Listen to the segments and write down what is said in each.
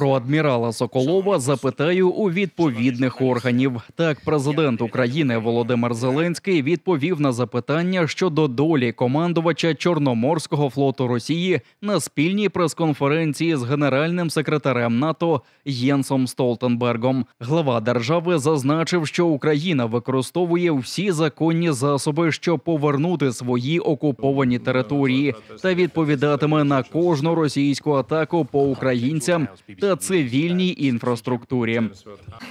Про адмірала Соколова запитаю у відповідних органів. Так, президент України Володимир Зеленський відповів на запитання щодо долі командувача Чорноморського флоту Росії на спільній прес-конференції з генеральним секретарем НАТО Єнсом Столтенбергом. Глава держави зазначив, що Україна використовує всі законні засоби, щоб повернути свої окуповані території та відповідатиме на кожну російську атаку по українцям та цивільній інфраструктурі.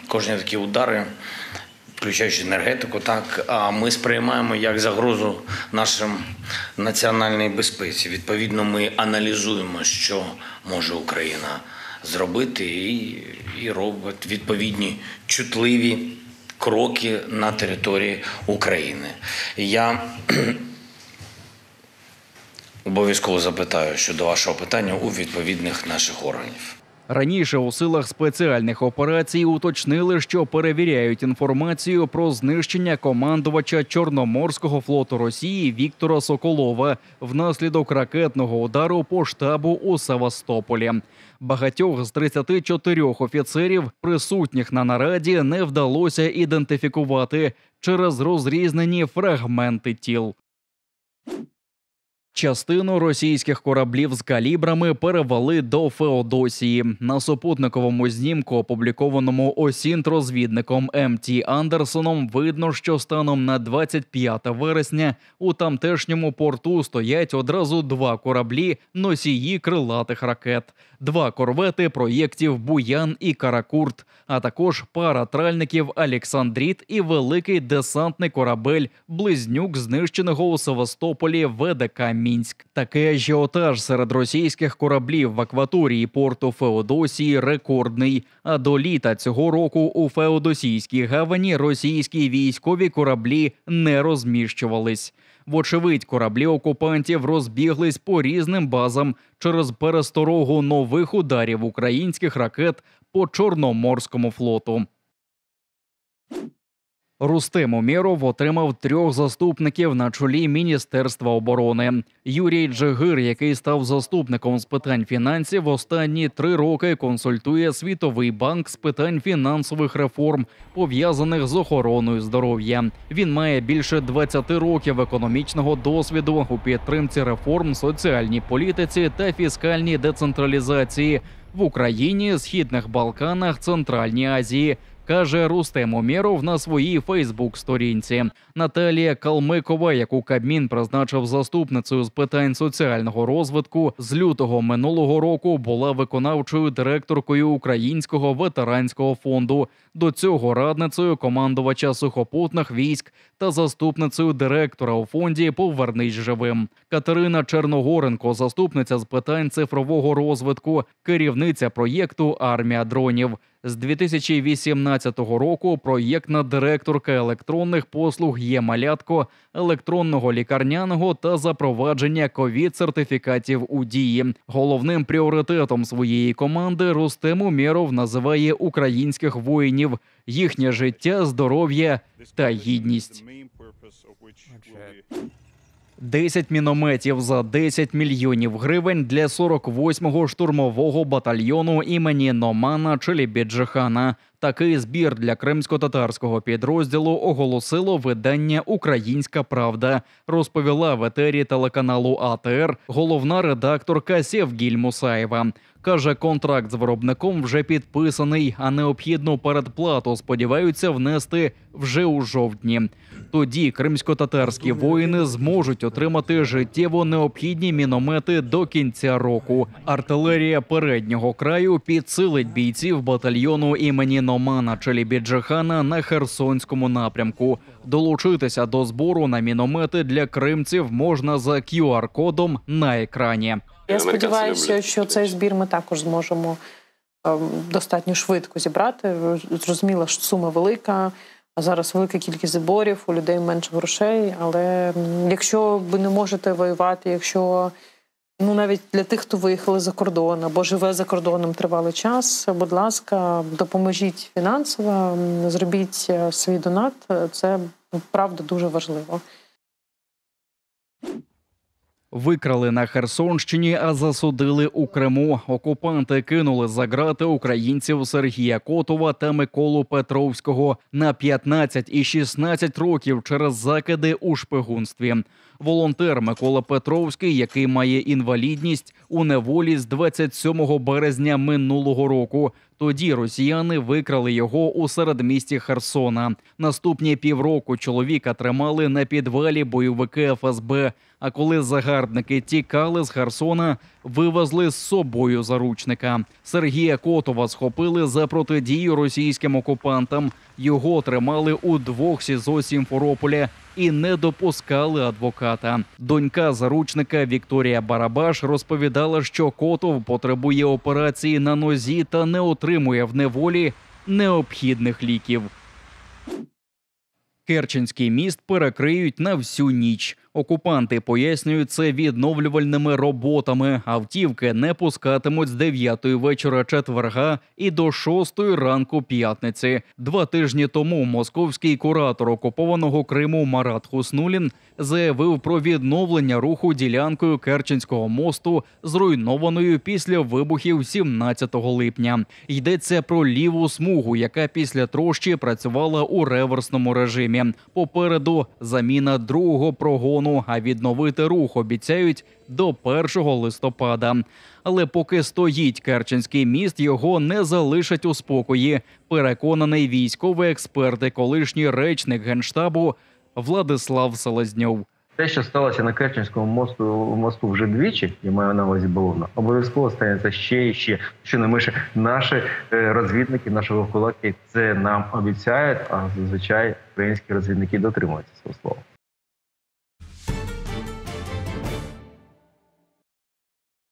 Кожні такі удари, включаючи енергетику, ми сприймаємо як загрозу нашим національній безпеці. Відповідно, ми аналізуємо, що може Україна зробити, і робить відповідні чутливі кроки на території України. Я обов'язково запитаю щодо вашого питання у відповідних наших органів. Раніше у силах спеціальних операцій уточнили, що перевіряють інформацію про знищення командувача Чорноморського флоту Росії Віктора Соколова внаслідок ракетного удару по штабу у Севастополі. Багатьох з 34 офіцерів, присутніх на нараді, не вдалося ідентифікувати через розрізнені фрагменти тіл. Частину російських кораблів з калібрами перевели до Феодосії. На супутниковому знімку, опублікованому осінт-розвідником М.Т. Андерсоном, видно, що станом на 25 вересня у тамтешньому порту стоять одразу 2 кораблі носії крилатих ракет, 2 корвети проєктів «Буян» і «Каракурт», а також пара тральників «Олександрит» і великий десантний корабель «Близнюк», знищеного у Севастополі ВДК «Мінськ». Такий ажіотаж серед російських кораблів в акваторії порту Феодосії рекордний. А до літа цього року у Феодосійській гавані російські військові кораблі не розміщувались. Вочевидь, кораблі окупантів розбіглись по різним базам через пересторогу нових ударів українських ракет по Чорноморському флоту. Рустем Умєров отримав 3 заступників на чолі Міністерства оборони. Юрій Джигир, який став заступником з питань фінансів, останні 3 роки консультує Світовий банк з питань фінансових реформ, пов'язаних з охороною здоров'я. Він має більше 20 років економічного досвіду у підтримці реформ, соціальній політиці та фіскальній децентралізації в Україні, Східних Балканах, Центральній Азії, каже Рустем Умєров на своїй Фейсбук-сторінці. Наталія Калмикова, яку Кабмін призначив заступницею з питань соціального розвитку, з лютого минулого року була виконавчою директоркою Українського ветеранського фонду, до цього радницею командувача сухопутних військ та заступницею директора у фонді «Повернись живим». Катерина Черногоренко, заступниця з питань цифрового розвитку, керівниця проєкту «Армія дронів». З 2018 року проєктна директорка електронних послуг «Є-малятко», електронного лікарняного та запровадження ковід-сертифікатів у дії. Головним пріоритетом своєї команди Рустем Умєров називає українських воїнів, їхнє життя, здоров'я та гідність. 10 мінометів за 10 мільйонів гривень для 48-го штурмового батальйону імені Номана Челібіджихана. Такий збір для кримсько-татарського підрозділу оголосило видання «Українська правда», розповіла в етері телеканалу АТР головна редакторка Севгіль Мусаєва. Каже, контракт з виробником вже підписаний, а необхідну передплату сподіваються внести вже у жовтні. Тоді кримсько-татарські воїни зможуть отримати життєво необхідні міномети до кінця року. Артилерія переднього краю підсилить бійців батальйону імені Номана Челібіджихана на Херсонському напрямку. Долучитися до збору на міномети для кримців можна за QR-кодом на екрані. Я сподіваюся, що цей збір ми також зможемо достатньо швидко зібрати. Зрозуміло, що сума велика, а зараз велика кількість зборів, у людей менше грошей. Але якщо ви не можете воювати, якщо навіть для тих, хто виїхали за кордон або живе за кордоном тривалий час, будь ласка, допоможіть фінансово, зробіть свій донат. Це, правда, дуже важливо. Викрали на Херсонщині, а засудили у Криму. Окупанти кинули за ґрати українців Сергія Котова та Миколу Петровського на 15 і 16 років через закиди у шпигунстві. Волонтер Микола Петровський, який має інвалідність, у неволі з 27 березня минулого року. Тоді росіяни викрали його у середмісті Херсона. Наступні півроку чоловіка тримали на підвалі бойовики ФСБ, а коли загарбники тікали з Херсона, вивезли з собою заручника. Сергія Котова схопили за протидію російським окупантам. Його тримали у 2 СІЗО Сімферополя і не допускали адвоката. Донька заручника Вікторія Барабаш розповідала, що Котов потребує операції на нозі та не отримує в неволі необхідних ліків. Керченський міст перекриють на всю ніч. Окупанти пояснюють це відновлювальними роботами. Автівки не пускатимуть з 9-ї вечора четверга і до 6-ї ранку п'ятниці. 2 тижні тому московський куратор окупованого Криму Марат Хуснулін заявив про відновлення руху ділянкою Керченського мосту, зруйнованою після вибухів 17 липня. Йдеться про ліву смугу, яка після трощі працювала у реверсному режимі. Попереду заміна другого прогону, а відновити рух обіцяють до 1 листопада. Але поки стоїть Керченський міст, його не залишать у спокої, переконаний військовий експерт і колишній речник Генштабу Владислав Селезньов. Те, що сталося на Керченському мосту вже двічі, я маю на увазі Болоно, обов'язково станеться ще і ще. Що не менше, наші розвідники, наші вовкулаки це нам обіцяють, а зазвичай українські розвідники дотримуються свого слова.